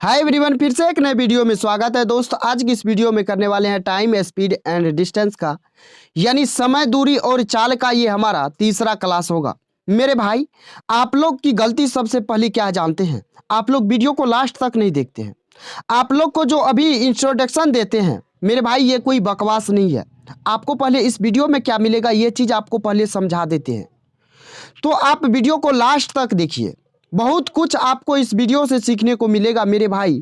Hi everyone, फिर से एक नए वीडियो में स्वागत है। दोस्तों, आज की इस वीडियो में करने वाले हैं टाइम, स्पीड एंड डिस्टेंस का, यानी समय, दूरी और चाल का ये हमारा तीसरा क्लास होगा। मेरे भाई, आप लोग की गलती सबसे पहले क्या जानते हैं? आप लोग वीडियो को लास्ट तक नहीं देखते हैं। आप लोग को जो अभी इंट्रोडक्शन देते हैं मेरे भाई, ये कोई बकवास नहीं है। आपको पहले इस वीडियो में क्या मिलेगा ये चीज़ आपको पहले समझा देते हैं। तो आप वीडियो को लास्ट तक देखिए, बहुत कुछ आपको इस वीडियो से सीखने को मिलेगा मेरे भाई।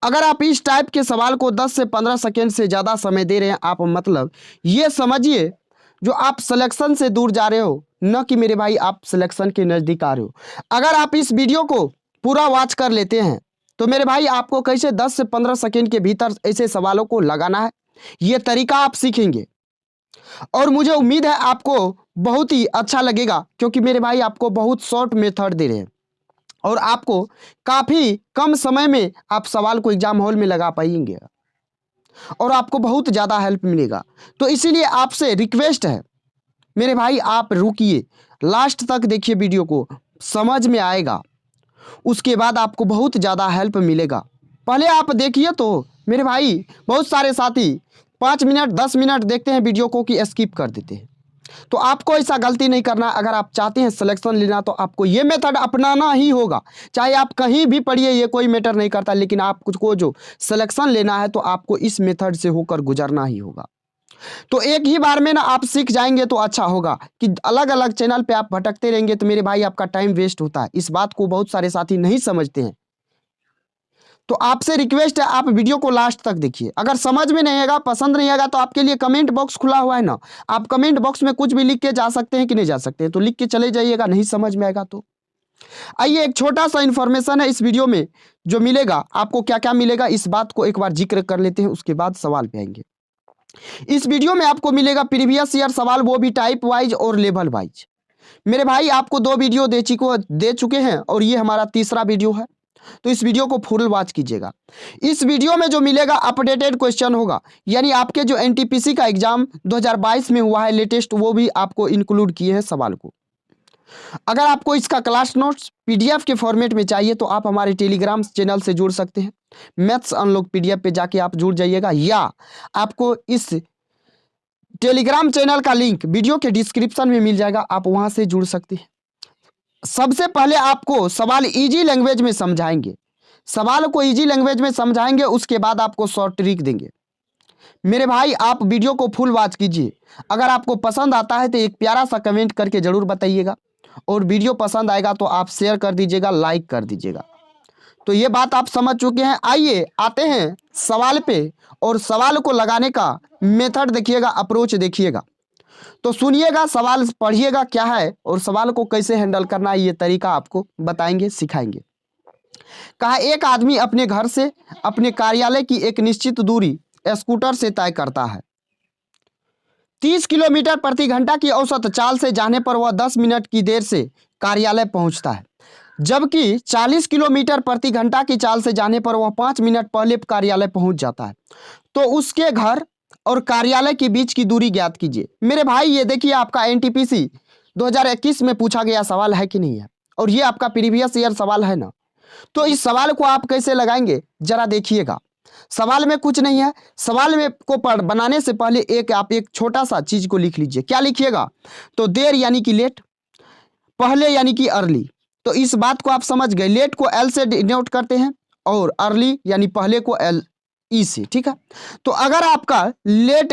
अगर आप इस टाइप के सवाल को 10 से 15 सेकेंड से ज़्यादा समय दे रहे हैं, आप मतलब ये समझिए जो आप सिलेक्शन से दूर जा रहे हो, न कि मेरे भाई आप सिलेक्शन के नज़दीक आ रहे हो। अगर आप इस वीडियो को पूरा वॉच कर लेते हैं तो मेरे भाई आपको कैसे 10 से 15 सेकेंड के भीतर ऐसे सवालों को लगाना है, ये तरीका आप सीखेंगे। और मुझे उम्मीद है आपको बहुत ही अच्छा लगेगा, क्योंकि मेरे भाई आपको बहुत शॉर्ट मेथड दे रहे हैं और आपको काफ़ी कम समय में आप सवाल को एग्जाम हॉल में लगा पाएंगे और आपको बहुत ज़्यादा हेल्प मिलेगा। तो इसीलिए आपसे रिक्वेस्ट है मेरे भाई, आप रुकिए, लास्ट तक देखिए वीडियो को, समझ में आएगा, उसके बाद आपको बहुत ज़्यादा हेल्प मिलेगा। पहले आप देखिए तो मेरे भाई, बहुत सारे साथी 5 मिनट 10 मिनट देखते हैं वीडियो को कि स्किप कर देते हैं। तो आपको ऐसा गलती नहीं करना। अगर आप चाहते हैं सिलेक्शन लेना तो आपको ये मेथड अपनाना ही होगा। चाहे आप कहीं भी पढ़िए, ये कोई मैटर नहीं करता, लेकिन आपको जो सिलेक्शन लेना है तो आपको इस मेथड से होकर गुजरना ही होगा। तो एक ही बार में ना आप सीख जाएंगे तो अच्छा होगा। कि अलग अलग चैनल पे आप भटकते रहेंगे तो मेरे भाई आपका टाइम वेस्ट होता है। इस बात को बहुत सारे साथी नहीं समझते हैं। तो आपसे रिक्वेस्ट है, आप वीडियो को लास्ट तक देखिए। अगर समझ में नहीं आएगा, पसंद नहीं आएगा, तो आपके लिए कमेंट बॉक्स खुला हुआ है ना, आप कमेंट बॉक्स में कुछ भी लिख के जा सकते हैं कि नहीं जा सकते हैं, तो लिख के चले जाइएगा। नहीं समझ में आएगा तो आइए, एक छोटा सा इन्फॉर्मेशन है इस वीडियो में जो मिलेगा आपको। क्या क्या मिलेगा इस बात को एक बार जिक्र कर लेते हैं, उसके बाद सवाल पे आएंगे। इस वीडियो में आपको मिलेगा प्रीवियस ईयर सवाल, वो भी टाइप वाइज और लेवल वाइज। मेरे भाई आपको 2 वीडियो दे चुके हैं और ये हमारा तीसरा वीडियो है, तो इस वीडियो को फुल वॉच कीजिएगा। इस वीडियो में जो मिलेगा अपडेटेड क्वेश्चन होगा, यानी आपके जो एनटीपीसी का एग्जाम 2022 में हुआ है लेटेस्ट, वो भी आपको इंक्लूड किए हैं सवाल को। अगर आपको इसका क्लास नोट्स पीडीएफ के फॉर्मेट में चाहिए तो आप हमारे टेलीग्राम चैनल से जुड़ सकते हैं। मैथ्स अनलॉक पीडीएफ पे जाके आप जुड़ जाइएगा, या आपको इस टेलीग्राम चैनल का लिंक वीडियो के डिस्क्रिप्शन में मिल जाएगा, आप वहां से जुड़ सकते हैं। सबसे पहले आपको सवाल इजी लैंग्वेज में समझाएंगे, सवाल को इजी लैंग्वेज में समझाएंगे, उसके बाद आपको शॉर्ट ट्रिक देंगे। मेरे भाई आप वीडियो को फुल वॉच कीजिए। अगर आपको पसंद आता है तो एक प्यारा सा कमेंट करके जरूर बताइएगा, और वीडियो पसंद आएगा तो आप शेयर कर दीजिएगा, लाइक कर दीजिएगा। तो ये बात आप समझ चुके हैं। आइए आते हैं सवाल पे, और सवाल को लगाने का मेथड देखिएगा, अप्रोच देखिएगा। तो सुनिएगा, सवाल पढ़िएगा क्या है और सवाल को कैसे हैंडल करना है, ये तरीका आपको बताएंगे, सिखाएंगे। कहा, एक आदमी अपने घर से अपने कार्यालय की एक निश्चित दूरी स्कूटर से तय करता है। 30 किलोमीटर प्रति घंटा की औसत चाल से जाने पर वह 10 मिनट की देर से कार्यालय पहुंचता है, जबकि 40 किलोमीटर प्रति घंटा की चाल से जाने पर वह 5 मिनट पहले कार्यालय पहुंच जाता है। तो उसके घर और कार्यालय के बीच की दूरी ज्ञात कीजिए। मेरे भाई ये देखिए, आपका एनटीपीसी 2021 में पूछा गया सवाल है कि नहीं है, और ये आपका प्रीवियस ईयर सवाल है ना। तो इस सवाल को आप कैसे लगाएंगे जरा देखिएगा। सवाल में कुछ नहीं है, सवाल में को बनाने से पहले आप एक छोटा सा चीज को लिख लीजिए। क्या लिखिएगा? तो देर यानी कि लेट, पहले यानी कि अर्ली। तो इस बात को आप समझ गए। लेट को एल से डिनोट करते हैं और अर्ली यानी पहले को एल ई से, ठीक है। तो अगर आपका लेट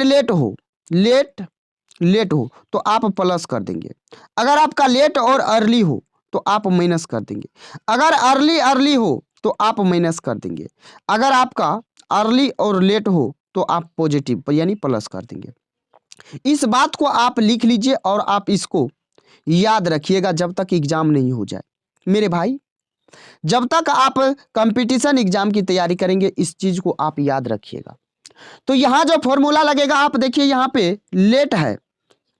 हो तो आप प्लस कर देंगे। अगर आपका लेट और अर्ली हो तो आप माइनस कर देंगे। अगर अर्ली हो तो आप माइनस कर देंगे। अगर आपका अर्ली और लेट हो तो आप पॉजिटिव यानी प्लस कर देंगे। इस बात को आप लिख लीजिए और आप इसको याद रखिएगा जब तक एग्जाम नहीं हो जाए। मेरे भाई, जब तक आप कंपटीशन एग्जाम की तैयारी करेंगे इस चीज को आप याद रखिएगा। तो यहाँ जो फॉर्मूला लगेगा, आप देखिए यहाँ पे लेट है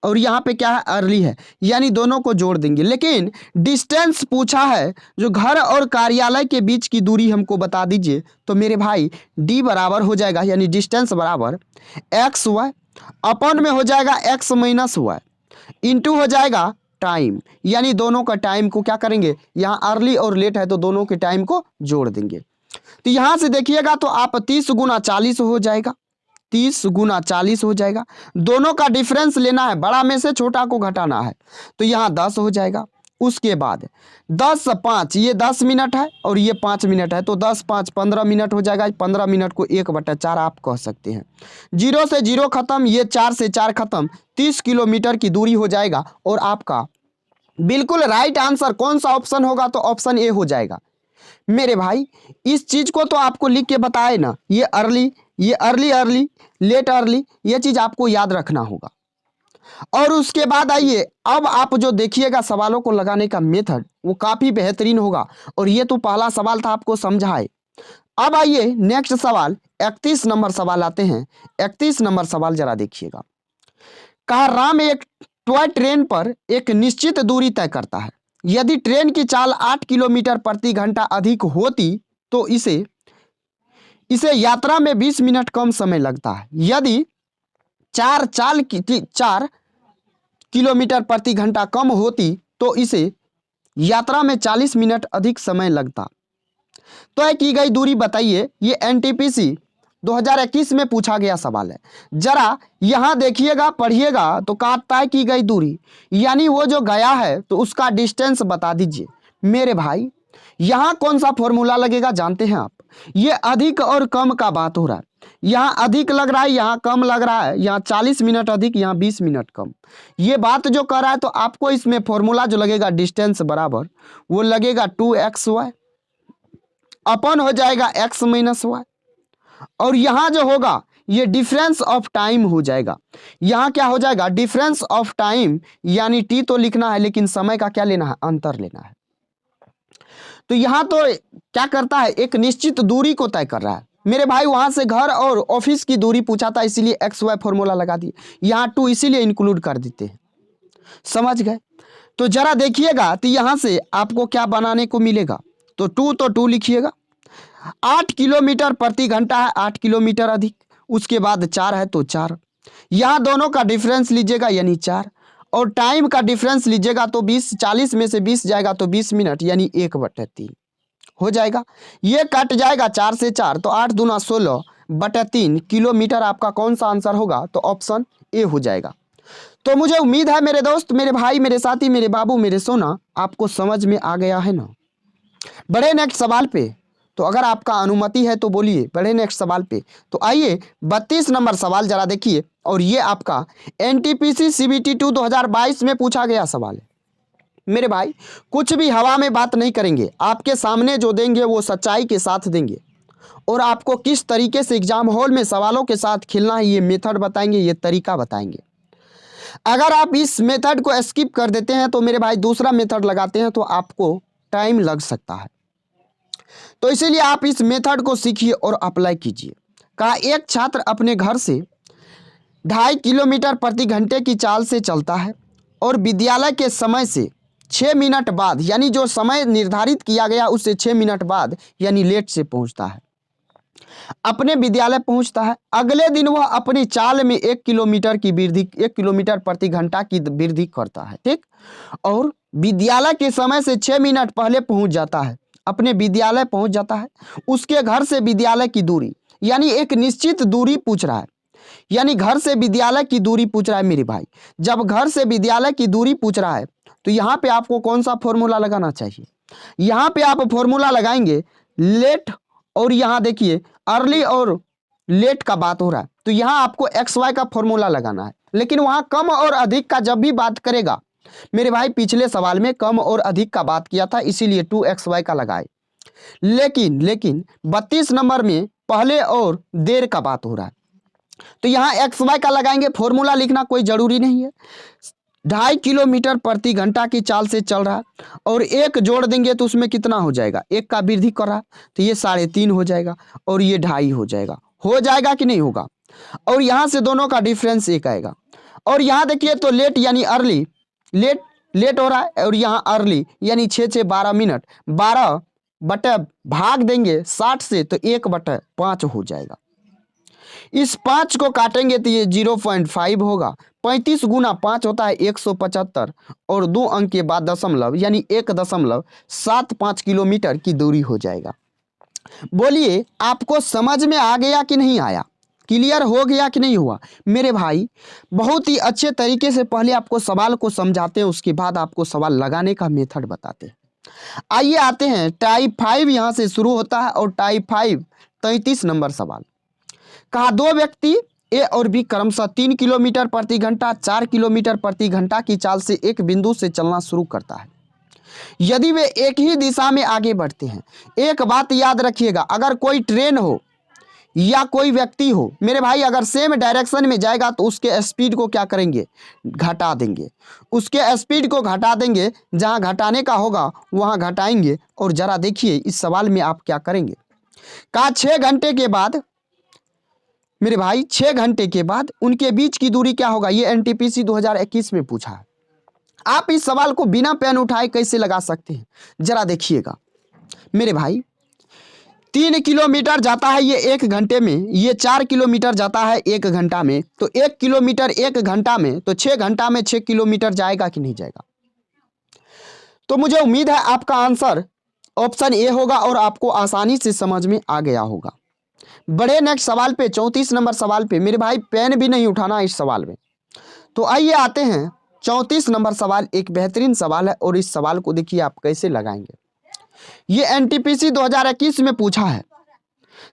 और यहाँ पे क्या है, अर्ली है, यानी दोनों को जोड़ देंगे। लेकिन डिस्टेंस पूछा है, जो घर और कार्यालय के बीच की दूरी हमको बता दीजिए। तो मेरे भाई डी बराबर हो जाएगा, यानी डिस्टेंस बराबर एक्स वाई अपन में हो जाएगा एक्स माइनस वाई इंटू हो जाएगा टाइम, यानी दोनों का टाइम को क्या करेंगे, यहाँ अर्ली और लेट है तो दोनों के टाइम को जोड़ देंगे। तो यहाँ से देखिएगा तो आप 30 गुना 40 हो जाएगा, 30 गुना 40 हो जाएगा। दोनों का डिफरेंस लेना है, बड़ा में से छोटा को घटाना है, तो यहाँ 10 हो जाएगा। उसके बाद 10 5 ये 10 मिनट है और ये 5 मिनट है, तो 10 5 15 मिनट हो जाएगा। 15 मिनट को 1/4 आप कह सकते हैं। 0 से 0 खत्म, ये 4 से 4 खत्म, 30 किलोमीटर की दूरी हो जाएगा। और आपका बिल्कुल राइट आंसर कौन सा ऑप्शन होगा, तो ऑप्शन ए हो जाएगा। मेरे भाई इस चीज को तो आपको लिख के बताए ना, ये अर्ली, ये अर्ली अर्ली, लेट अर्ली, ये चीज आपको याद रखना होगा। और उसके बाद आइए, अब आप जो देखिएगा सवालों को लगाने का मेथड वो काफी बेहतरीन होगा। और ये तो पहला सवाल था, आपको समझाए। अब आइए नेक्स्ट सवाल, 31 नंबर सवाल आते हैं। 31 नंबर सवाल जरा देखिएगा। कहा राम एक टॉय ट्रेन पर एक निश्चित दूरी तय करता है। यदि ट्रेन की चाल 8 किलोमीटर प्रति घंटा अधिक होती तो इसे यात्रा में 20 मिनट कम समय लगता है। यदि 4 किलोमीटर प्रति घंटा कम होती तो इसे यात्रा में 40 मिनट अधिक समय लगता। तय की गई दूरी बताइए। ये एनटीपीसी 2021 में पूछा गया सवाल है। जरा यहां देखिएगा, पढ़िएगा, तो कहा तय की गई दूरी यानी वो जो गया है तो उसका डिस्टेंस बता दीजिए। मेरे भाई यहां कौन सा फॉर्मूला लगेगा जानते हैं आप? ये अधिक और कम का बात हो रहा है। यहाँ अधिक लग रहा है, यहाँ कम लग रहा है। यहाँ 40 मिनट अधिक, यहाँ 20 मिनट कम। ये बात जो कर रहा है, तो आपको इसमें फॉर्मूला जो लगेगा डिस्टेंस बराबर वो लगेगा 2xy अपन हो जाएगा x माइनस वाई। और यहाँ जो होगा ये डिफरेंस ऑफ टाइम हो जाएगा। यहाँ क्या हो जाएगा? डिफरेंस ऑफ टाइम, यानी टी तो लिखना है लेकिन समय का क्या लेना है? अंतर लेना है। तो यहाँ तो क्या करता है? एक निश्चित दूरी को तय कर रहा है। मेरे भाई वहां से घर और ऑफिस की दूरी पूछा था, इसीलिए एक्स वाई फॉर्मूला लगा दिए। यहाँ 2 इसीलिए इंक्लूड कर देते हैं। समझ गए? तो जरा देखिएगा, तो यहाँ से आपको क्या बनाने को मिलेगा? तो 2 लिखिएगा। 8 किलोमीटर प्रति घंटा है, 8 किलोमीटर अधिक। उसके बाद 4 है तो 4। यहाँ दोनों का डिफरेंस लीजिएगा यानी 4। और टाइम का डिफरेंस लीजिएगा तो 20, 40 में से 20 जाएगा तो 20 मिनट यानी 1/3 हो जाएगा। ये कट जाएगा 4 से 4, तो 8 दूना 16/3 किलोमीटर आपका कौन सा आंसर होगा? तो ऑप्शन ए हो जाएगा। तो मुझे उम्मीद है मेरे दोस्त, मेरे भाई, मेरे साथी, मेरे बाबू, मेरे सोना, आपको समझ में आ गया है ना। बढ़े नेक्स्ट सवाल पे। तो अगर आपका अनुमति है तो बोलिए, बढ़े नेक्स्ट सवाल पे। तो आइए 32 नंबर सवाल जरा देखिए। और ये आपका एनटीपीसी सीबीटी 2 2022 में पूछा गया सवाल है। मेरे भाई कुछ भी हवा में बात नहीं करेंगे, आपके सामने जो देंगे वो सच्चाई के साथ देंगे। और आपको किस तरीके से एग्जाम हॉल में सवालों के साथ खेलना है ये मेथड बताएंगे, ये तरीका बताएंगे। अगर आप इस मेथड को स्किप कर देते हैं तो मेरे भाई दूसरा मेथड लगाते हैं तो आपको टाइम लग सकता है। तो इसीलिए आप इस मेथड को सीखिए और अप्लाई कीजिए। कहा एक छात्र अपने घर से 2.5 किलोमीटर प्रति घंटे की चाल से चलता है और विद्यालय के समय से 6 मिनट बाद, यानी जो समय निर्धारित किया गया उससे 6 मिनट बाद यानी लेट से पहुंचता है, अपने विद्यालय पहुंचता है। अगले दिन वह अपनी चाल में 1 किलोमीटर की वृद्धि, 1 किलोमीटर प्रति घंटा की वृद्धि करता है, ठीक। और विद्यालय के समय से 6 मिनट पहले पहुंच जाता है, अपने विद्यालय पहुंच जाता है। उसके घर से विद्यालय की दूरी, यानी एक निश्चित दूरी पूछ रहा है, यानी घर से विद्यालय की दूरी पूछ रहा है। मेरे भाई जब घर से विद्यालय की दूरी पूछ रहा है तो यहाँ पे आपको कौन सा फॉर्मूला लगाना चाहिए? यहाँ पे आप फॉर्मूला लगाएंगे लेट, और यहाँ देखिए अर्ली और लेट का बात हो रहा है, तो यहाँ आपको एक्स वाई का फॉर्मूला लगाना है। लेकिन वहाँ कम और अधिक का जब भी बात करेगा मेरे भाई, पिछले सवाल में कम और अधिक का बात किया था, इसीलिए 2xy का लगाए। लेकिन 32 नंबर में पहले और देर का बात हो रहा है, तो यहाँ xy का लगाएंगे। फॉर्मूला लिखना कोई जरूरी नहीं है। 2.5 किलोमीटर प्रति घंटा की चाल से चल रहा है और 1 जोड़ देंगे तो उसमें कितना हो जाएगा? 1 का वृद्धि कर रहा है, तो ये 3.5 हो जाएगा और ये 2.5 हो जाएगा। हो जाएगा कि नहीं होगा? और यहाँ से दोनों का डिफरेंस 1 आएगा। और यहाँ देखिए तो लेट यानी अर्ली, लेट हो रहा है, और यहाँ अर्ली यानी 6 12 मिनट, 12 बटे भाग देंगे 60 से तो 1/5 हो जाएगा। इस 5 को काटेंगे तो ये 0.5 होगा। 35 गुना 5 होता है 175 और 2 अंक के बाद दशमलव यानी 1.75 किलोमीटर की दूरी हो जाएगा। बोलिए आपको समझ में आ गया कि नहीं आया, क्लियर हो गया कि नहीं हुआ। मेरे भाई बहुत ही अच्छे तरीके से पहले आपको सवाल को समझाते हैं, उसके बाद आपको सवाल लगाने का मेथड बताते हैं। आइए आते हैं टाइप 5, यहां से शुरू होता है और टाइप 5 33 नंबर सवाल। कहा दो व्यक्ति ए और बी क्रमशः 3 किलोमीटर प्रति घंटा 4 किलोमीटर प्रति घंटा की चाल से एक बिंदु से चलना शुरू करता है। यदि वे एक ही दिशा में आगे बढ़ते हैं, एक बात याद रखिएगा, अगर कोई ट्रेन हो या कोई व्यक्ति हो मेरे भाई, अगर सेम डायरेक्शन में जाएगा तो उसके स्पीड को क्या करेंगे, घटा देंगे। उसके स्पीड को घटा देंगे, जहां घटाने का होगा वहां घटाएंगे। और जरा देखिए इस सवाल में आप क्या करेंगे। कहा 6 घंटे के बाद मेरे भाई 6 घंटे के बाद उनके बीच की दूरी क्या होगा, ये एनटीपीसी 2021 में पूछा है। आप इस सवाल को बिना पेन उठाए कैसे लगा सकते हैं, जरा देखिएगा। मेरे भाई 3 किलोमीटर जाता है ये 1 घंटे में, ये 4 किलोमीटर जाता है 1 घंटा में, तो 1 किलोमीटर 1 घंटा में, तो 6 घंटा में 6 किलोमीटर जाएगा कि नहीं जाएगा। तो मुझे उम्मीद है आपका आंसर ऑप्शन ए होगा और आपको आसानी से समझ में आ गया होगा। बड़े नेक्स्ट सवाल पे 34 नंबर सवाल पे। मेरे भाई पेन भी नहीं उठाना इस सवाल में। तो आइए आते हैं 34 नंबर सवाल, एक बेहतरीन सवाल है और इस सवाल को देखिए आप कैसे लगाएंगे। ये एनटीपीसी 2021 में पूछा है।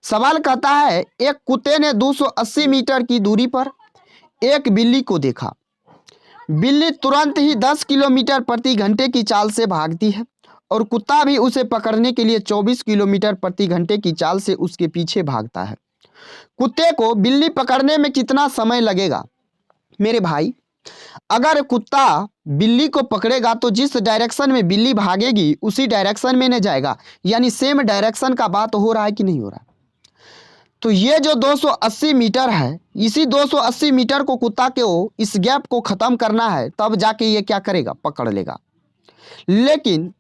सवाल कहता है एक कुत्ते ने 280 मीटर की दूरी पर एक बिल्ली को देखा। बिल्ली तुरंत ही 10 किलोमीटर प्रति घंटे की चाल से भागती है और कुत्ता भी उसे पकड़ने के लिए 24 किलोमीटर प्रति घंटे की चाल से उसके पीछे भागता है। कुत्ते को बिल्ली पकड़ने में कितना समय लगेगा। मेरे भाई अगर कुत्ता बिल्ली को पकड़ेगा तो जिस डायरेक्शन में बिल्ली भागेगी उसी डायरेक्शन में न जाएगा, यानी सेम डायरेक्शन का बात हो रहा है कि नहीं हो रहा। तो ये जो 280 मीटर है, इसी 280 मीटर को कुत्ता के इस गैप को खत्म करना है, तब जाके ये क्या करेगा, पकड़ लेगा। लेकिन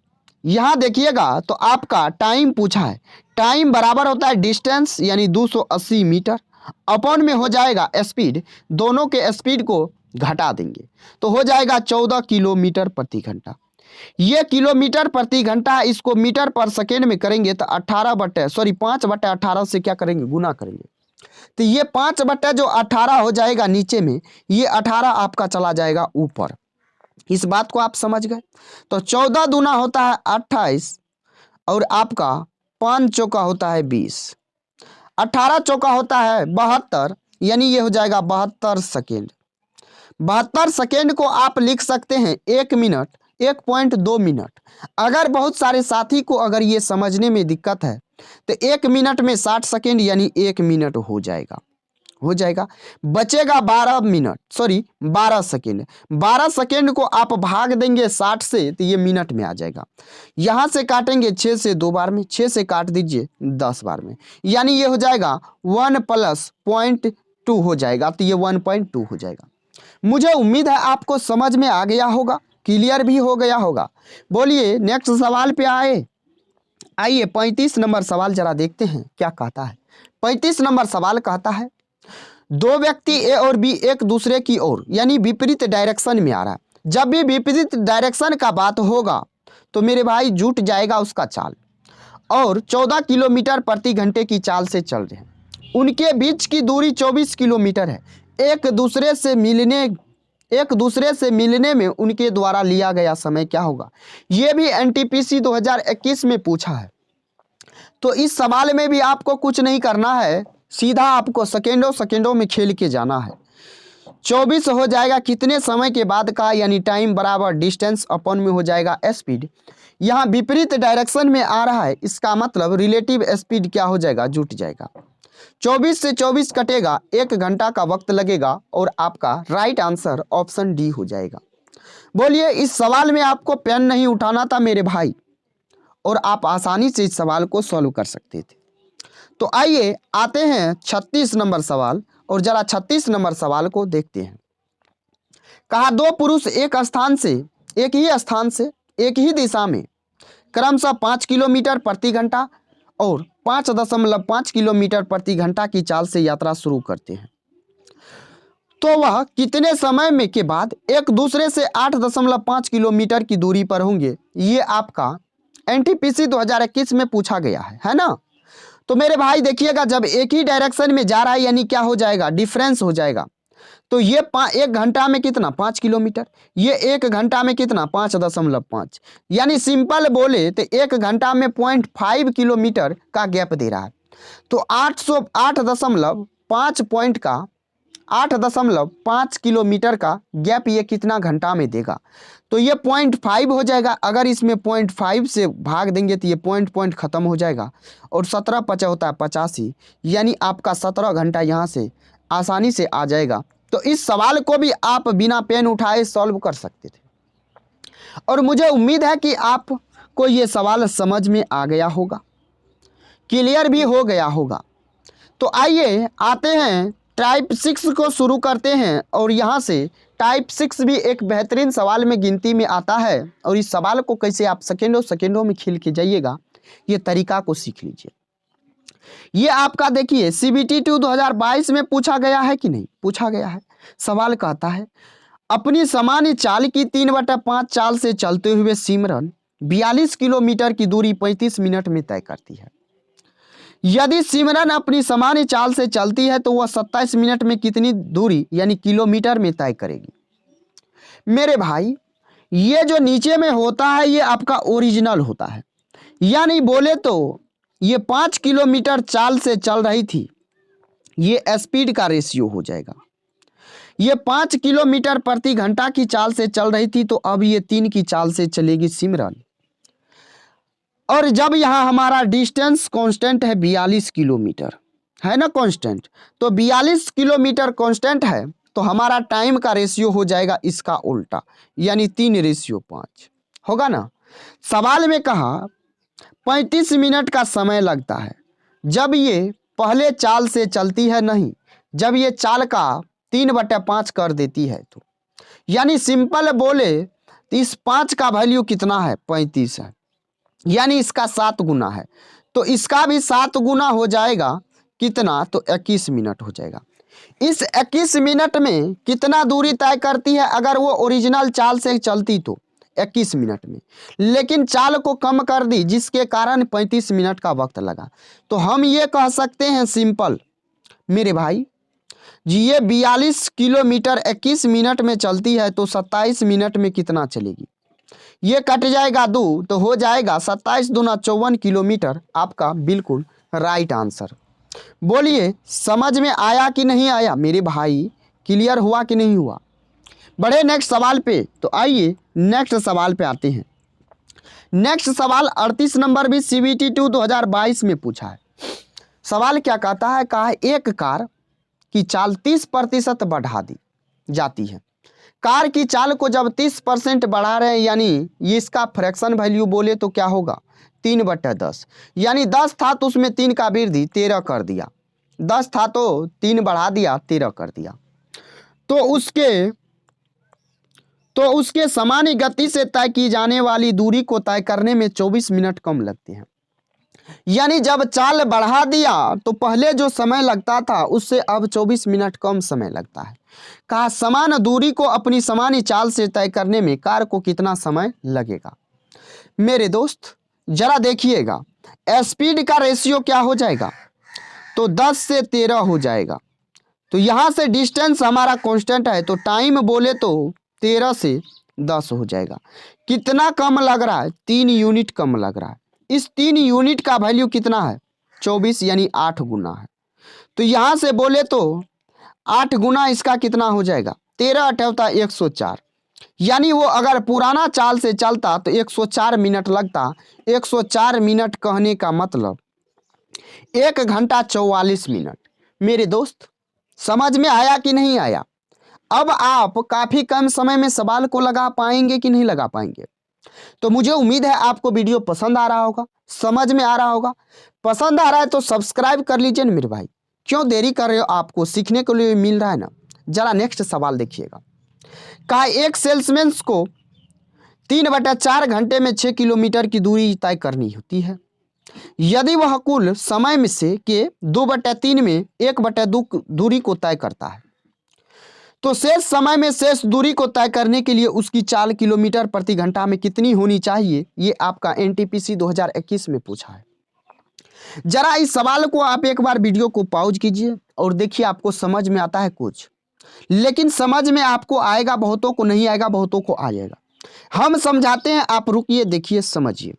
यहां देखिएगा तो आपका टाइम पूछा है। टाइम बराबर होता है डिस्टेंस यानी 280 मीटर अपॉन में हो जाएगा स्पीड, दोनों के स्पीड को घटा देंगे तो हो जाएगा 14 किलोमीटर प्रति घंटा। ये किलोमीटर प्रति घंटा, इसको मीटर पर सेकेंड में करेंगे तो 5/18 से क्या करेंगे, गुना करेंगे। तो ये 5/18 हो जाएगा नीचे में, ये 18 आपका चला जाएगा ऊपर। इस बात को आप समझ गए। तो 14 दूना होता है 28 और आपका 5 चौका होता है 20, 18 चौका होता है 72, यानी ये हो जाएगा 72 सेकेंड। 72 सेकेंड को आप लिख सकते हैं 1 मिनट, 1.2 मिनट। अगर बहुत सारे साथी को अगर ये समझने में दिक्कत है तो 1 मिनट में 60 सेकेंड यानी 1 मिनट हो जाएगा। बचेगा 12 सेकेंड। 12 सेकेंड को आप भाग देंगे 60 से तो ये मिनट में आ जाएगा। यहाँ से काटेंगे 6 से 2 बार में, 6 से काट दीजिए 10 बार में, यानी ये हो जाएगा 1 + 0.2 हो जाएगा। तो ये 1.2 हो जाएगा। मुझे उम्मीद है आपको समझ में आ गया होगा, क्लियर भी हो गया होगा। बोलिए नेक्स्ट सवाल पे आइए 35 नंबर सवाल जरा देखते हैं क्या कहता है। 35 नंबर सवाल कहता है दो व्यक्ति ए और बी एक दूसरे की ओर यानी विपरीत डायरेक्शन में आ रहा है। जब भी विपरीत डायरेक्शन का बात होगा तो मेरे भाई जुट जाएगा उसका चाल, और 14 किलोमीटर प्रति घंटे की चाल से चल रहे हैं। उनके बीच की दूरी 24 किलोमीटर है। एक दूसरे से मिलने में उनके द्वारा लिया गया समय क्या होगा। यह भी एनटीपीसी 2021 में पूछा है। तो इस सवाल में भी आपको कुछ नहीं करना है, सीधा आपको सेकेंडों में खेल के जाना है। 24 हो जाएगा कितने समय के बाद का, यानी टाइम बराबर डिस्टेंस अपॉन में हो जाएगा स्पीड। यहाँ विपरीत डायरेक्शन में आ रहा है, इसका मतलब रिलेटिव स्पीड क्या हो जाएगा, जुट जाएगा। 24 से 24 कटेगा, 1 घंटा का वक्त लगेगा और आपका राइट आंसर ऑप्शन डी हो जाएगा। बोलिए इस सवाल में आपको पेन नहीं उठाना था मेरे भाई, और आप आसानी से इस सवाल को सॉल्व कर सकते थे। तो आइए आते हैं 36 नंबर सवाल, और जरा 36 नंबर सवाल को देखते हैं। कहा दो पुरुष एक ही स्थान से एक ही दिशा में क्रमशः 5 किलोमीटर प्रति घंटा और 5.5 किलोमीटर प्रति घंटा की चाल से यात्रा शुरू करते हैं। तो वह कितने समय में के बाद एक दूसरे से 8.5 किलोमीटर की दूरी पर होंगे। ये आपका एनटीपीसी 2021 में पूछा गया है ना। तो मेरे भाई देखिएगा, जब एक ही डायरेक्शन में जा रहा है यानी क्या हो जाएगा, डिफरेंस हो जाएगा। तो ये 1 घंटा में कितना, 5 किलोमीटर, ये 1 घंटा में कितना, 5.5, यानी सिंपल बोले तो 1 घंटा में 0.5 किलोमीटर का गैप दे रहा है। तो 8.5 किलोमीटर का गैप ये कितना घंटा में देगा, तो ये 0.5 हो जाएगा। अगर इसमें 0.5 से भाग देंगे तो ये पॉइंट खत्म हो जाएगा, और 17 पचा होता है 85, यानी आपका 17 घंटा यहाँ से आसानी से आ जाएगा। तो इस सवाल को भी आप बिना पेन उठाए सॉल्व कर सकते थे, और मुझे उम्मीद है कि आपको ये सवाल समझ में आ गया होगा, क्लियर भी हो गया होगा। तो आइए आते हैं टाइप 6 को शुरू करते हैं, और यहाँ से टाइप 6 भी एक बेहतरीन सवाल में गिनती में आता है, और इस सवाल को कैसे आप सेकेंडों में खिल के जाइएगा, ये तरीका को सीख लीजिए। ये आपका देखिए CBT 2 2022 में पूछा गया है कि नहीं, पूछा गया है। सवाल कहता है, अपनी सामान्य चाल की 3/5 चाल से चलते हुए सिमरन 42 किलोमीटर की दूरी 35 मिनट में तय करती है। यदि सिमरन अपनी सामान्य चाल से चलती है तो वह 27 मिनट में कितनी दूरी यानी किलोमीटर में तय करेगी। मेरे भाई, ये जो नीचे में होता है ये आपका ओरिजिनल होता है, यानी बोले तो ये 5 किलोमीटर चाल से चल रही थी, ये स्पीड का रेशियो हो जाएगा। ये 5 किलोमीटर प्रति घंटा की चाल से चल रही थी, तो अब ये 3 की चाल से चलेगी सिमरन। और जब यहाँ हमारा डिस्टेंस कांस्टेंट है 42 किलोमीटर, है ना कांस्टेंट, तो 42 किलोमीटर कांस्टेंट है, तो हमारा टाइम का रेशियो हो जाएगा इसका उल्टा, यानी 3:5 होगा ना। सवाल में कहा 35 मिनट का समय लगता है जब ये पहले चाल से चलती है, नहीं जब ये चाल का 3/5 कर देती है, तो यानी सिंपल बोले तो इस 5 का वैल्यू कितना है, 35 है, यानी इसका 7 गुना है, तो इसका भी 7 गुना हो जाएगा कितना, तो 21 मिनट हो जाएगा। इस 21 मिनट में कितना दूरी तय करती है, अगर वो ओरिजिनल चाल से चलती तो 21 मिनट में, लेकिन चाल को कम कर दी जिसके कारण 35 मिनट का वक्त लगा। तो हम ये कह सकते हैं सिंपल मेरे भाई जी, ये 42 किलोमीटर 21 मिनट में चलती है, तो 27 मिनट में कितना चलेगी, ये कट जाएगा 2, तो हो जाएगा 27 दूना 54 किलोमीटर, आपका बिल्कुल राइट आंसर। बोलिए समझ में आया कि नहीं आया मेरे भाई, क्लियर हुआ कि नहीं हुआ। बढ़े नेक्स्ट सवाल पे, तो आइए नेक्स्ट सवाल पे आते हैं। नेक्स्ट सवाल 38 नंबर भी CBT 2 2022 में पूछा है। सवाल क्या कहता है, कहा एक कार की चाल 30% बढ़ा दी जाती है। कार की चाल को जब 30% बढ़ा रहे हैं, यानी ये इसका फ्रैक्शन वैल्यू बोले तो क्या होगा, 3/10, यानी 10 था तो उसमें 3 का वृद्धि 13 कर दिया, 10 था तो 3 बढ़ा दिया 13 कर दिया, तो उसके सामान्य गति से तय की जाने वाली दूरी को तय करने में 24 मिनट कम लगते हैं। यानी जब चाल बढ़ा दिया तो पहले जो समय लगता था उससे अब 24 मिनट कम समय लगता है। कहा समान दूरी को अपनी सामान्य चाल से तय करने में कार को कितना समय लगेगा। मेरे दोस्त जरा देखिएगा, स्पीड का रेशियो क्या हो जाएगा, तो 10 से 13 हो जाएगा, तो यहाँ से डिस्टेंस हमारा कांस्टेंट है, तो टाइम बोले तो 13 से 10 हो जाएगा। कितना कम लग रहा है, 3 यूनिट कम लग रहा है। इस 3 यूनिट का वैल्यू कितना है, 24, यानी 8 गुना है। तो यहाँ से बोले तो 8 गुना इसका कितना हो जाएगा, 13 अठौता 104, यानी वो अगर पुराना चाल से चलता तो 104 मिनट लगता। 104 मिनट कहने का मतलब 1 घंटा 44 मिनट। मेरे दोस्त समझ में आया कि नहीं आया। अब आप काफ़ी कम समय में सवाल को लगा पाएंगे कि नहीं लगा पाएंगे। तो मुझे उम्मीद है आपको वीडियो पसंद आ रहा होगा, समझ में आ रहा होगा। पसंद आ रहा है तो सब्सक्राइब कर लीजिए ना मेरे भाई, क्यों देरी कर रहे हो, आपको सीखने के लिए मिल रहा है ना। जरा नेक्स्ट सवाल देखिएगा। कहा एक सेल्समैन को 3/4 घंटे में 6 किलोमीटर की दूरी तय करनी होती है। यदि वह कुल समय में से के 2/3 में 1/2 दूरी को तय करता है, तो शेष समय में शेष दूरी को तय करने के लिए उसकी चाल किलोमीटर प्रति घंटा में कितनी होनी चाहिए। ये आपका NTPC 2021 में पूछा है। जरा इस सवाल को आप एक बार वीडियो को पॉज कीजिए और देखिए, आपको समझ में आता है कुछ, लेकिन समझ में आपको आएगा, बहुतों को नहीं आएगा, बहुतों को आ जाएगा। हम समझाते हैं, आप रुकिए, देखिए, समझिए।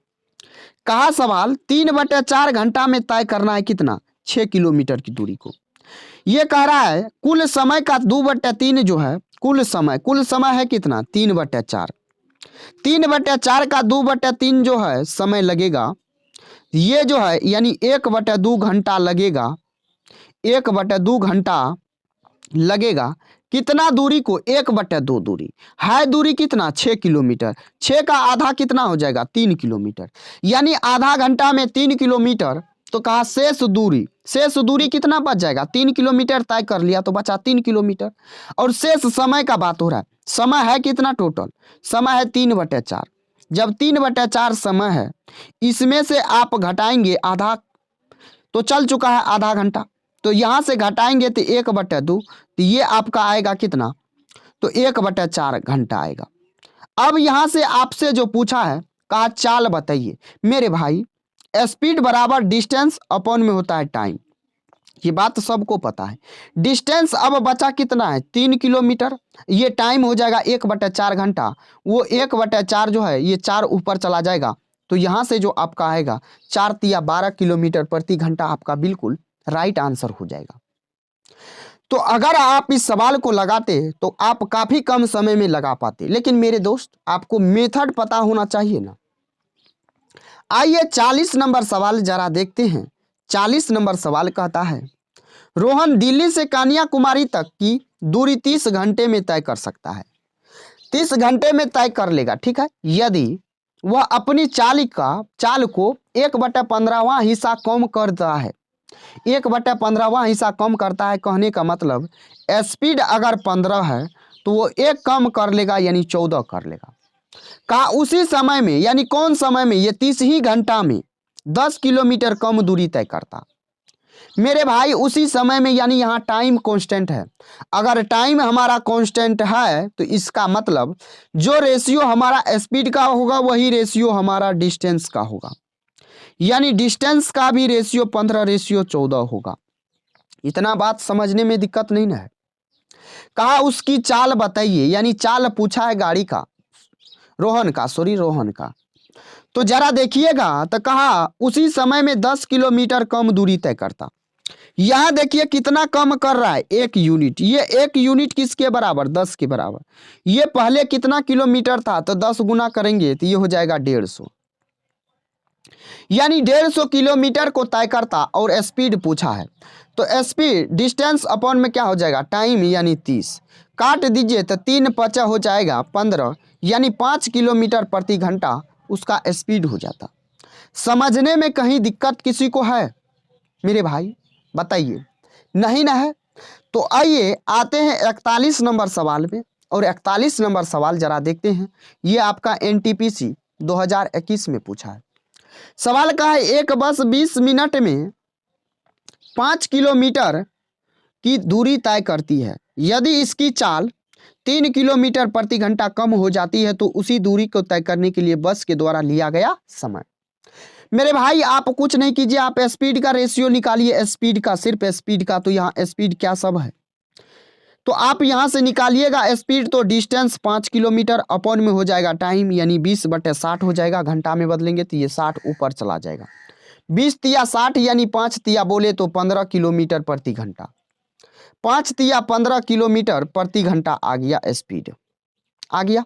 कहा सवाल 3/4 घंटा में तय करना है कितना, 6 किलोमीटर की दूरी को। ये कह रहा है कुल समय का 2/3 जो है, कुल समय है कितना, 3/4। 3/4 का 2/3 जो है समय लगेगा, ये जो है यानी 1/2 घंटा लगेगा। 1/2 घंटा लगेगा कितना दूरी को, 1/2 दूरी है, दूरी कितना, 6 किलोमीटर। 6 का आधा कितना हो जाएगा, 3 किलोमीटर। यानी आधा घंटा में 3 किलोमीटर। तो कहा शेष दूरी कितना बच जाएगा, 3 किलोमीटर तय कर लिया तो बचा 3 किलोमीटर। और शेष समय का बात हो रहा है, समय है कितना, टोटल समय है 3/4। जब 3/4 समय है, इसमें से आप घटाएंगे आधा, तो चल चुका है आधा घंटा, तो यहां से घटाएंगे तो 1/2, तो ये आपका आएगा कितना, तो 1/4 घंटा आएगा। अब यहां से आपसे जो पूछा है, कहा चाल बताइए। मेरे भाई, स्पीड बराबर डिस्टेंस अपॉन में होता है टाइम, ये बात तो सबको पता है। डिस्टेंस अब बचा कितना है, 3 किलोमीटर। ये टाइम हो जाएगा 1/4 घंटा। वो 1/4 जो है, ये 4 ऊपर चला जाएगा, तो यहां से जो आपका आएगा 4 तिया 12 किलोमीटर प्रति घंटा, आपका बिल्कुल राइट आंसर हो जाएगा। तो अगर आप इस सवाल को लगाते तो आप काफी कम समय में लगा पाते, लेकिन मेरे दोस्त, आपको मेथड पता होना चाहिए ना। आइए 40 नंबर सवाल जरा देखते हैं। 40 नंबर सवाल कहता है, रोहन दिल्ली से कन्याकुमारी तक की दूरी 30 घंटे में तय कर सकता है। 30 घंटे में तय कर लेगा, ठीक है, यदि वह अपनी चाल को 1/15वां हिस्सा कम करता है। 1/15वां हिस्सा कम करता है, कहने का मतलब स्पीड अगर 15 है तो वो 1 कम कर लेगा, यानी 14 कर लेगा। कहा उसी समय में, यानी कौन समय में, ये 30 ही घंटा में 10 किलोमीटर कम दूरी तय करता। मेरे भाई उसी समय में, यानी यहाँ टाइम कांस्टेंट है। अगर टाइम हमारा कांस्टेंट है तो इसका मतलब जो रेशियो हमारा स्पीड का होगा वही रेशियो हमारा डिस्टेंस का होगा, यानी डिस्टेंस का भी रेशियो 15:14 होगा। इतना बात समझने में दिक्कत नहीं ना है। कहा उसकी चाल बताइए, यानी चाल पूछा है गाड़ी का, रोहन का। तो जरा देखिएगा, तो कहा उसी समय में 10 किलोमीटर कम दूरी तय करता। यहां देखिए कितना कम कर रहा है, 1 यूनिट। ये 1 यूनिट किसके बराबर, 10 के बराबर। ये पहले कितना किलोमीटर था, तो 10 गुना करेंगे तो ये हो जाएगा 150, यानी 150 किलोमीटर को तय करता। और स्पीड पूछा है, तो स्पीड डिस्टेंस अपॉन में क्या हो जाएगा, टाइम, यानी 30 काट दीजिए तो 3×5 हो जाएगा 15, यानी 5 किलोमीटर प्रति घंटा उसका स्पीड हो जाता। समझने में कहीं दिक्कत किसी को है मेरे भाई, बताइए, नहीं ना है। तो आइए आते हैं 41 नंबर सवाल में। और 41 नंबर सवाल जरा देखते हैं, ये आपका NTPC 2021 में पूछा है। सवाल का है, एक बस 20 मिनट में 5 किलोमीटर की दूरी तय करती है। यदि इसकी चाल 3 किलोमीटर प्रति घंटा कम हो जाती है तो उसी दूरी को तय करने के लिए बस के द्वारा लिया गया समय। मेरे भाई आप कुछ नहीं कीजिए, आप स्पीड का रेशियो निकालिए, स्पीड का, सिर्फ स्पीड का। तो यहाँ स्पीड क्या सब है, तो आप यहाँ से निकालिएगा स्पीड, तो डिस्टेंस 5 किलोमीटर अपॉन में हो जाएगा टाइम, यानी 20/60 हो जाएगा। घंटा में बदलेंगे तो ये 60 ऊपर चला जाएगा। 20 तिया 60, यानी 5 तिया बोले तो 15 किलोमीटर प्रति घंटा। 5 तिया 15 किलोमीटर प्रति घंटा आ गया, स्पीड आ गया।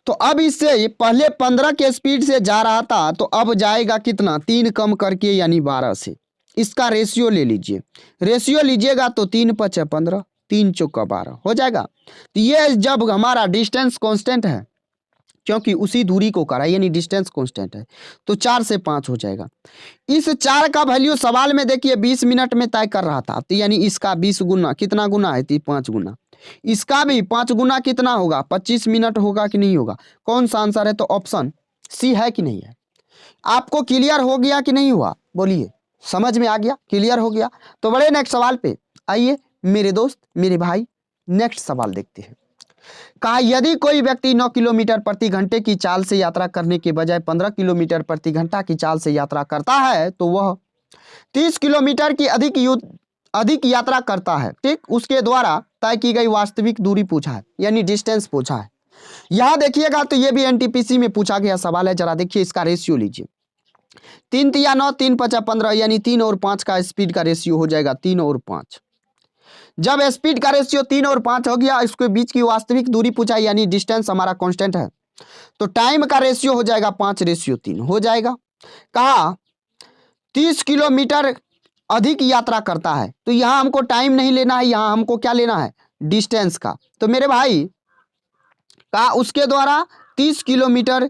तो अब इससे पहले 15 के स्पीड से जा रहा था, तो अब जाएगा कितना, 3 कम करके, यानी 12 से। इसका रेशियो ले लीजिए, रेशियो लीजिएगा तो 3×5 15, 3×4 12 हो जाएगा। तो ये जब हमारा डिस्टेंस कांस्टेंट है, क्योंकि उसी दूरी को करा, यानी डिस्टेंस कांस्टेंट है, तो 4 से 5 हो जाएगा। इस 4 का वैल्यू सवाल में देखिए 20 मिनट में तय कर रहा था, तो यानी इसका 20 गुना, कितना गुना है, 5 गुना। इसका भी 5 गुना कितना होगा, 25 मिनट होगा कि नहीं होगा। कौन सा आंसर है, तो ऑप्शन सी है कि नहीं है। आपको क्लियर हो गया कि नहीं हुआ, बोलिए, समझ में आ गया, क्लियर हो गया। तो बड़े नेक्स्ट सवाल पे आइए मेरे दोस्त, मेरे भाई, नेक्स्ट सवाल देखते हैं। कहा यदि कोई व्यक्ति 9 किलोमीटर प्रति घंटे की चाल से यात्रा करने के बजाय 15 किलोमीटर प्रति घंटा की चाल से यात्रा करता है तो वह 30 किलोमीटर की अधिक यात्रा करता है, ठीक, उसके द्वारा तय की गई वास्तविक दूरी पूछा है, यानी डिस्टेंस पूछा है। यहां देखिएगा तो ये भी एनटीपीसी में पूछा गया सवाल है, जरा देखिए इसका रेशियो लीजिए। 3 तिया 9, 3 पचा 15, यानी 3 और 5 का स्पीड का रेशियो हो जाएगा 3 और 5। जब स्पीड का रेशियो 3 और 5 हो गया, इसके बीच की वास्तविक दूरी पूछा, यानी डिस्टेंस हमारा कांस्टेंट है, तो टाइम का रेशियो हो जाएगा 5:3 हो जाएगा। कहा 30 किलोमीटर अधिक यात्रा करता है, तो यहां हमको टाइम नहीं लेना है, यहां हमको क्या लेना है, डिस्टेंस का। तो मेरे भाई कहा उसके द्वारा 30 किलोमीटर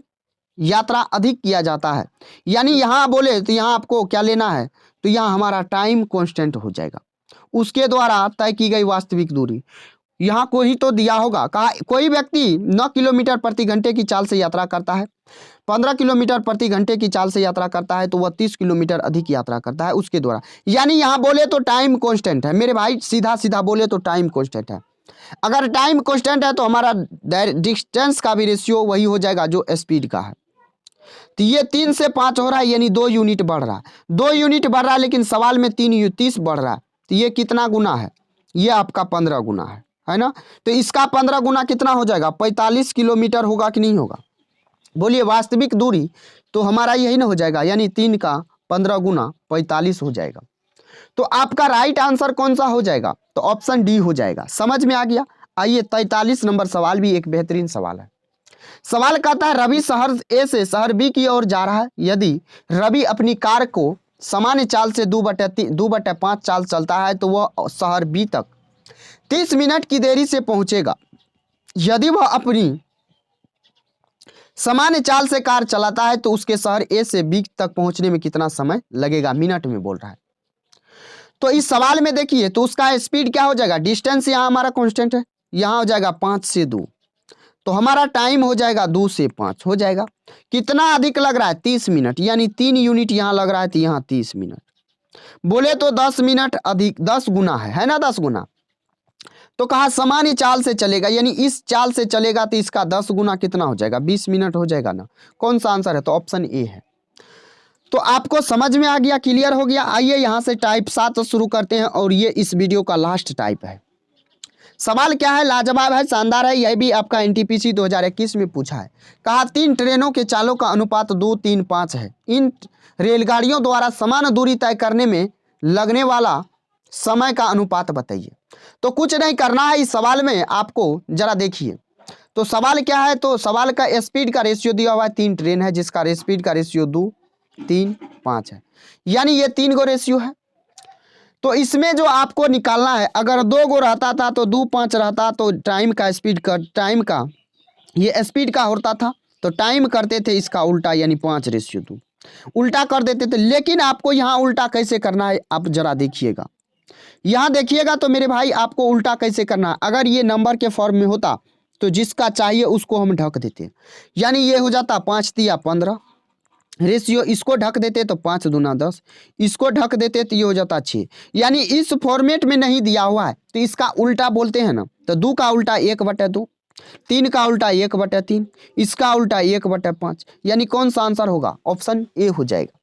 यात्रा अधिक किया जाता है, यानी यहां बोले तो यहां आपको क्या लेना है, तो यहां हमारा टाइम कांस्टेंट हो जाएगा, उसके द्वारा तय की गई वास्तविक दूरी। यहाँ कोई तो दिया होगा, कहा कोई व्यक्ति 9 किलोमीटर प्रति घंटे की चाल से यात्रा करता है, 15 किलोमीटर प्रति घंटे की चाल से यात्रा करता है, तो वह 30 किलोमीटर अधिक यात्रा करता है उसके द्वारा, यानी यहाँ बोले तो टाइम कांस्टेंट है मेरे भाई, सीधा सीधा बोले तो टाइम कांस्टेंट है। अगर टाइम कांस्टेंट है तो हमारा डिस्टेंस का भी रेशियो वही हो जाएगा जो स्पीड का है। तो ये 3 से 5 हो रहा है, यानी 2 यूनिट बढ़ रहा है, 2 यूनिट बढ़ रहा है, लेकिन सवाल में 30 बढ़ रहा है, तो ये कितना गुना है, ये आपका 15 गुना है ना। तो इसका 15 गुना कितना हो जाएगा, 45 किलोमीटर होगा कि नहीं होगा, बोलिए वास्तविक दूरी तो हमारा यही ना हो जाएगा, यानी 3 का 15 गुना 45 हो जाएगा। तो आपका राइट आंसर कौन सा हो जाएगा, तो ऑप्शन डी हो जाएगा। समझ में आ गया। आइए 43 नंबर सवाल भी एक बेहतरीन सवाल है। सवाल कहता है रवि शहर ए से शहर बी की ओर जा रहा है, यदि रवि अपनी कार को सामान्य चाल से 2/5 चाल चलता है, तो वह शहर बी तक 30 मिनट की देरी से पहुंचेगा। यदि वह अपनी सामान्य चाल से कार चलाता है, तो उसके शहर ए से बी तक पहुंचने में कितना समय लगेगा, मिनट में बोल रहा है। तो इस सवाल में देखिए तो उसका स्पीड क्या हो जाएगा, डिस्टेंस यहाँ हमारा कांस्टेंट है, यहाँ हो जाएगा 5 से 2, तो हमारा टाइम हो जाएगा 2 से 5 हो जाएगा। कितना अधिक लग रहा है, 30 मिनट, यानी 3 यूनिट यहाँ लग रहा है, तो यहाँ 30 मिनट, बोले तो 10 मिनट अधिक, 10 गुना है ना, 10 गुना। तो कहा सामान्य चाल से चलेगा, यानी इस चाल से चलेगा, तो इसका 10 गुना कितना हो जाएगा, 20 मिनट हो जाएगा ना। कौन सा आंसर है, तो ऑप्शन ए है। तो आपको समझ में आ गया, क्लियर हो गया। आइए यहाँ से टाइप 7 शुरू करते हैं, और ये इस वीडियो का लास्ट टाइप है। सवाल क्या है, लाजवाब है, शानदार है, यह भी आपका एनटीपीसी 2021 में पूछा है। कहा 3 ट्रेनों के चालों का अनुपात 2, 3, 5 है। इन रेलगाड़ियों द्वारा समान दूरी तय करने में लगने वाला समय का अनुपात बताइए। तो कुछ नहीं करना है इस सवाल में, आपको जरा देखिए तो सवाल क्या है, तो सवाल का स्पीड का रेशियो दिया हुआ है, 3 ट्रेन है जिसका स्पीड का रेशियो 2, 3, 5 है, यानी ये 3 गो रेशियो है। तो इसमें जो आपको निकालना है, अगर 2 गो रहता था तो 2, 5 रहता, तो टाइम का ये स्पीड का होता था, तो टाइम करते थे इसका उल्टा, यानी 5:2 उल्टा कर देते थे। लेकिन आपको यहाँ उल्टा कैसे करना है, आप जरा देखिएगा, यहाँ देखिएगा तो मेरे भाई आपको उल्टा कैसे करना है। अगर ये नंबर के फॉर्म में होता तो जिसका चाहिए उसको हम ढक देते, यानी ये हो जाता 5 तिया 15 रेशियो, इसको ढक देते तो 5 दूना 10, इसको ढक देते तो ये हो जाता 6, यानी इस फॉर्मेट में नहीं दिया हुआ है, तो इसका उल्टा बोलते हैं ना। तो 2 का उल्टा 1/2, 3 का उल्टा 1/3, इसका उल्टा 1/5, यानी कौन सा आंसर होगा, ऑप्शन ए हो जाएगा।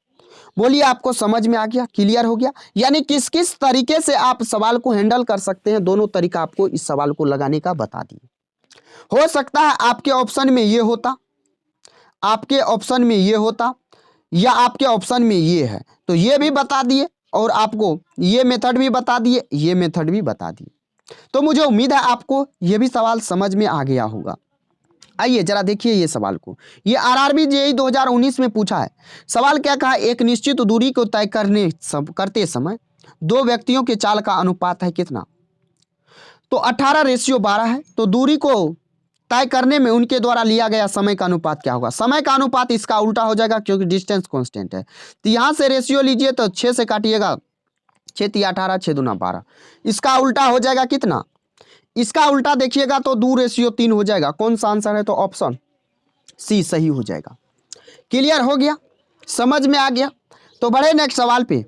बोलिए आपको समझ में आ गया, क्लियर हो गया। यानी किस किस तरीके से आप सवाल को हैंडल कर सकते हैं, दोनों तरीका आपको इस सवाल को लगाने का बता दिए। हो सकता है आपके ऑप्शन में ये होता, आपके ऑप्शन में ये होता, या आपके ऑप्शन में ये है, तो ये भी बता दिए, और आपको ये मेथड भी बता दिए, ये मेथड भी बता दिए। तो मुझे उम्मीद है आपको ये भी सवाल समझ में आ गया होगा। आइए जरा देखिए ये सवाल को, ये आरआरबी जेईई 2019 में पूछा है। सवाल क्या कहा, एक निश्चित दूरी को तय करते समय 2 व्यक्तियों के चाल का अनुपात है कितना, तो 18:12 है। तो दूरी को तय करने में उनके द्वारा लिया गया समय का अनुपात क्या होगा, समय का अनुपात इसका उल्टा हो जाएगा, क्योंकि डिस्टेंस कांस्टेंट है। तो यहाँ से रेशियो लीजिए तो 6 से काटिएगा, 6 तिया 18, 6 दूना 12, इसका उल्टा हो जाएगा कितना, इसका उल्टा देखिएगा तो 2:3 हो जाएगा। कौन सा आंसर है, तो ऑप्शन सी सही हो जाएगा। क्लियर हो गया, समझ में आ गया। तो बढ़े नेक्स्ट सवाल पे।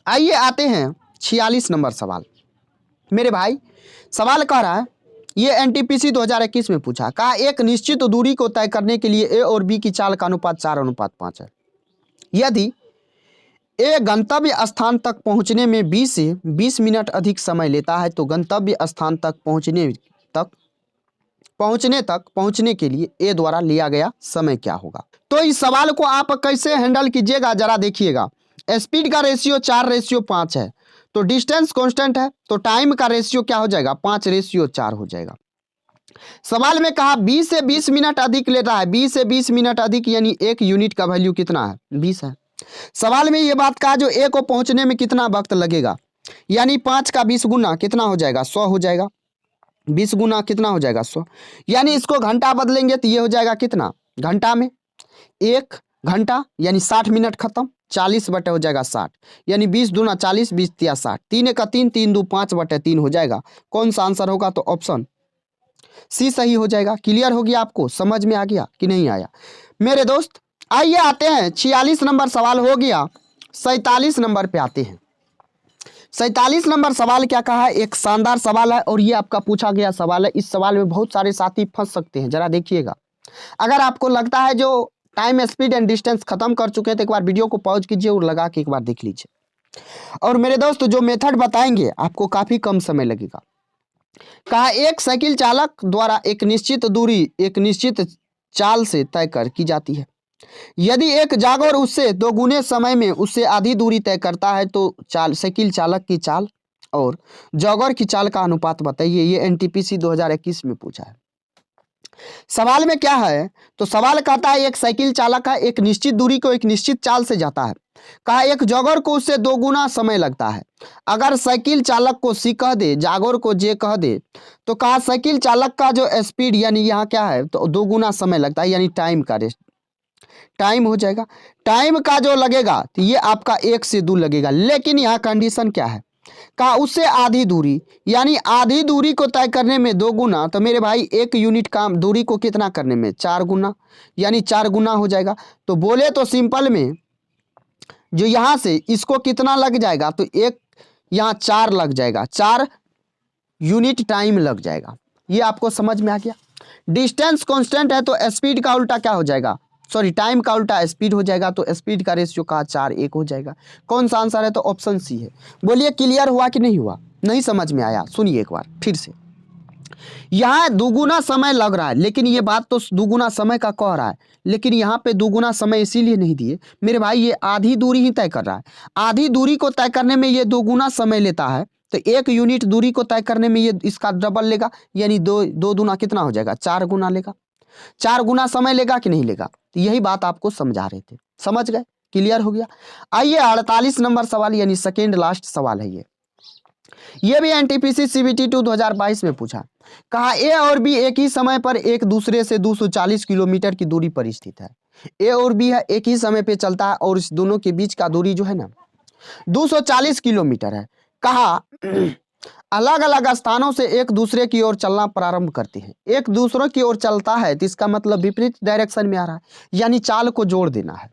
आइए आते हैं 46 नंबर सवाल। मेरे भाई सवाल कह रहा है, ये एनटीपीसी 2021 में पूछा, कहा एक निश्चित दूरी को तय करने के लिए ए और बी की चाल का अनुपात 4:5 है। यदि ए गंतव्य स्थान तक पहुंचने में 20 से 20 मिनट अधिक समय लेता है, तो गंतव्य स्थान तक पहुंचने के लिए ए द्वारा लिया गया समय क्या होगा। तो इस सवाल को आप कैसे हैंडल कीजिएगा जरा देखिएगा। स्पीड का रेशियो 4:5 है, तो डिस्टेंस कांस्टेंट है, तो टाइम का रेशियो क्या हो जाएगा 5:4 हो जाएगा। सवाल में कहा 20 से 20 मिनट अधिक ले रहा है, 20 से 20 मिनट अधिक यानी एक यूनिट का वैल्यू कितना है 20 है। सवाल में ये बात कहा जो ए को पहुंचने में कितना वक्त लगेगा, यानी 5 का 20 गुना कितना हो जाएगा 100 हो जाएगा। 20 गुना कितना हो जाएगा 100, यानी इसको घंटा बदलेंगे तो ये हो जाएगा कितना घंटा में 1 घंटा यानी 60 मिनट खत्म। 40 बटे हो जाएगा 60 यानी 20 दूना 40, 20 तिया 60, 3 एक 3, 3 दू 5 बटे 3 हो जाएगा। कौन सा आंसर होगा, तो ऑप्शन सी सही हो जाएगा। क्लियर हो गया, आपको समझ में आ गया कि नहीं आया मेरे दोस्त। आइए आते हैं 46 नंबर सवाल हो गया। 47 नंबर पे आते हैं। 47 नंबर सवाल क्या कहा है, एक शानदार सवाल है और ये आपका पूछा गया सवाल है। इस सवाल में बहुत सारे साथी फंस सकते हैं, जरा देखिएगा। अगर आपको लगता है जो टाइम स्पीड एंड डिस्टेंस खत्म कर चुके हैं तो एक बार वीडियो को पॉज कीजिए और लगा के एक बार देख लीजिए। और मेरे दोस्त जो मेथड बताएंगे आपको काफी कम समय लगेगा। कहा एक साइकिल चालक द्वारा एक निश्चित दूरी एक निश्चित चाल से तय कर की जाती है। यदि एक जागोर उससे 2 गुने समय में उससे आधी दूरी तय करता है तो साइकिल चालक की चाल और जॉगर की चाल का अनुपात बताइए। ये एनटीपीसी 2021 में पूछा है। सवाल में क्या है, तो सवाल कहता है एक साइकिल चालक है, एक निश्चित दूरी को एक निश्चित चाल से जाता है। कहा एक जॉगर को उससे 2 गुना समय लगता है। अगर साइकिल चालक को सी कह दे, जागोर को जे कह दे, तो कहा साइकिल चालक का जो स्पीड यानी यहाँ क्या है तो 2 गुना समय लगता है, यानी टाइम हो जाएगा। टाइम का जो लगेगा तो ये आपका 1 से 2 लगेगा। लेकिन यहाँ कंडीशन क्या है, कहा उससे आधी दूरी, यानी आधी दूरी को तय करने में 2 गुना, तो मेरे भाई 1 यूनिट काम दूरी को कितना करने में 4 गुना, यानी 4 गुना हो जाएगा। तो बोले तो सिंपल में जो यहाँ से इसको कितना लग जाएगा, तो एक यहाँ 4 लग जाएगा, 4 यूनिट टाइम लग जाएगा। ये आपको समझ में आ गया। डिस्टेंस कांस्टेंट है तो स्पीड का उल्टा क्या हो जाएगा, सॉरी टाइम का उल्टा स्पीड हो जाएगा, तो स्पीड का रेशियो का 4:1 हो जाएगा। कौन सा आंसर है, तो ऑप्शन सी है। बोलिए क्लियर हुआ कि नहीं हुआ, नहीं समझ में आया, सुनिए एक बार फिर से। यहाँ 2 गुना समय लग रहा है, लेकिन ये बात तो 2 गुना समय का कह रहा है, लेकिन यहाँ पे 2 गुना समय इसीलिए नहीं दिए मेरे भाई, ये आधी दूरी ही तय कर रहा है। आधी दूरी को तय करने में ये 2 गुना समय लेता है, तो 1 यूनिट दूरी को तय करने में ये इसका डबल लेगा, यानी 2 दूना कितना हो जाएगा 4 गुना लेगा। 4 गुना समय लेगा कि नहीं लेगा, तो यही बात आपको समझा रहे थे, समझ गए, क्लियर हो गया। आइए 48 नंबर सवाल यानी सेकेंड लास्ट सवाल है ये भी एनटीपीसी सीबीटी 2022 में पूछा। कहा ए और बी एक ही समय पर एक दूसरे से 240 किलोमीटर की दूरी पर स्थित है। ए और बी है एक ही समय पे चलता है और इस दोनों के बीच का दूरी जो है ना 240 किलोमीटर है। कहा अलग अलग स्थानों से एक दूसरे की ओर चलना प्रारंभ करते हैं। एक दूसरे की ओर चलता है तो इसका मतलब विपरीत डायरेक्शन में आ रहा है, यानी चाल को जोड़ देना है।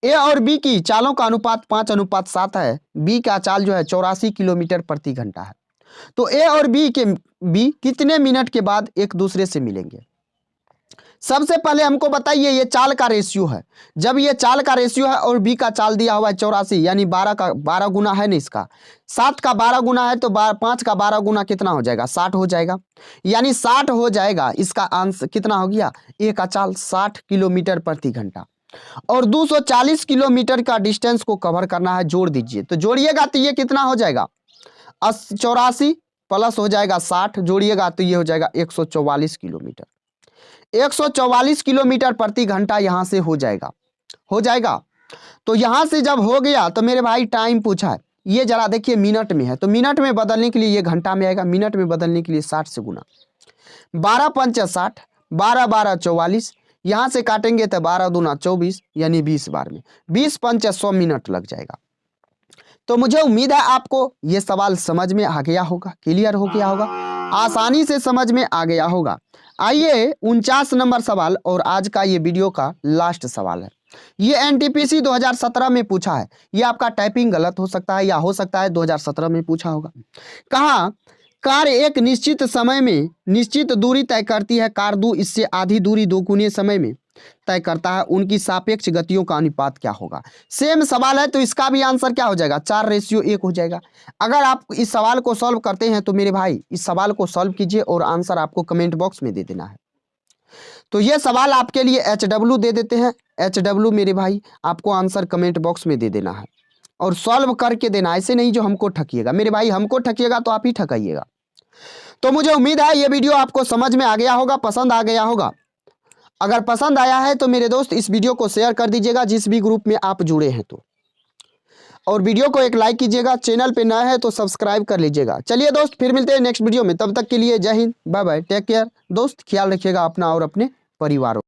ए और बी की चालों का अनुपात 5:7 है। बी का चाल जो है 84 किलोमीटर प्रति घंटा है। तो ए और बी कितने मिनट के बाद एक दूसरे से मिलेंगे। सबसे पहले हमको बताइए ये चाल का रेशियो है। जब ये चाल का रेशियो है और बी का चाल दिया हुआ है 84, यानी 12 का 12 गुना है ना, इसका 7 का 12 गुना है तो 5 का 12 गुना कितना हो जाएगा 60 हो जाएगा, यानी 60 हो जाएगा। इसका आंसर कितना हो गया, ए का चाल 60 किलोमीटर प्रति घंटा और 240 किलोमीटर का डिस्टेंस को कवर करना है। जोड़ दीजिए, तो जोड़िएगा तो ये कितना हो जाएगा 84 प्लस हो जाएगा 60, जोड़िएगा तो ये हो जाएगा 144 किलोमीटर। 144 किलोमीटर प्रति घंटा यहां से हो जाएगा। तो यहां से जब हो गया तो मेरे भाई टाइम पूछा है, ये जरा देखिए मिनट में है, तो मिनट में बदलने के लिए ये घंटा में आएगा, मिनट में बदलने के लिए 60 से गुना, 12 पंच 60, 12 12 44, यहां से काटेंगे तो 12 दूना 24, यानी 20 बार में 20 पंच 100 मिनट लग जाएगा। तो मुझे उम्मीद है आपको ये सवाल समझ में आ गया होगा, क्लियर हो गया होगा, आसानी से समझ में आ गया होगा। आइए 49 नंबर सवाल और आज का ये वीडियो का लास्ट सवाल है। ये एनटीपीसी 2017 में पूछा है। ये आपका टाइपिंग गलत हो सकता है या हो सकता है 2017 में पूछा होगा। कहा कार एक निश्चित समय में निश्चित दूरी तय करती है, कार 2 इससे आधी दूरी 2 गुने समय में तय करता है उनकी सापेक्ष गतियों का अनुपात क्या होगा। सेम सवाल है तो इसका भी आंसर क्या हो जाएगा, 4:1 हो जाएगा। अगर आप इस सवाल को सॉल्व करते हैं तो मेरे भाई इस सवाल को सॉल्व कीजिए और आंसर आपको कमेंट बॉक्स में दे देना है। तो ये सवाल आपके लिए HW दे देते हैं। HW मेरे भाई आपको आंसर कमेंट बॉक्स में दे देना है और सॉल्व करके देना, ऐसे नहीं जो हमको ठकिएगा मेरे भाई, हमको ठकिएगा तो आप ही ठकाइएगा। तो मुझे उम्मीद है ये वीडियो आपको समझ में आ गया होगा, पसंद आ गया होगा। अगर पसंद आया है तो मेरे दोस्त इस वीडियो को शेयर कर दीजिएगा जिस भी ग्रुप में आप जुड़े हैं तो, और वीडियो को एक लाइक कीजिएगा। चैनल पे नया है तो सब्सक्राइब कर लीजिएगा। चलिए दोस्त फिर मिलते हैं नेक्स्ट वीडियो में, तब तक के लिए जय हिंद, बाय बाय, टेक केयर दोस्त, ख्याल रखिएगा अपना और अपने परिवारों।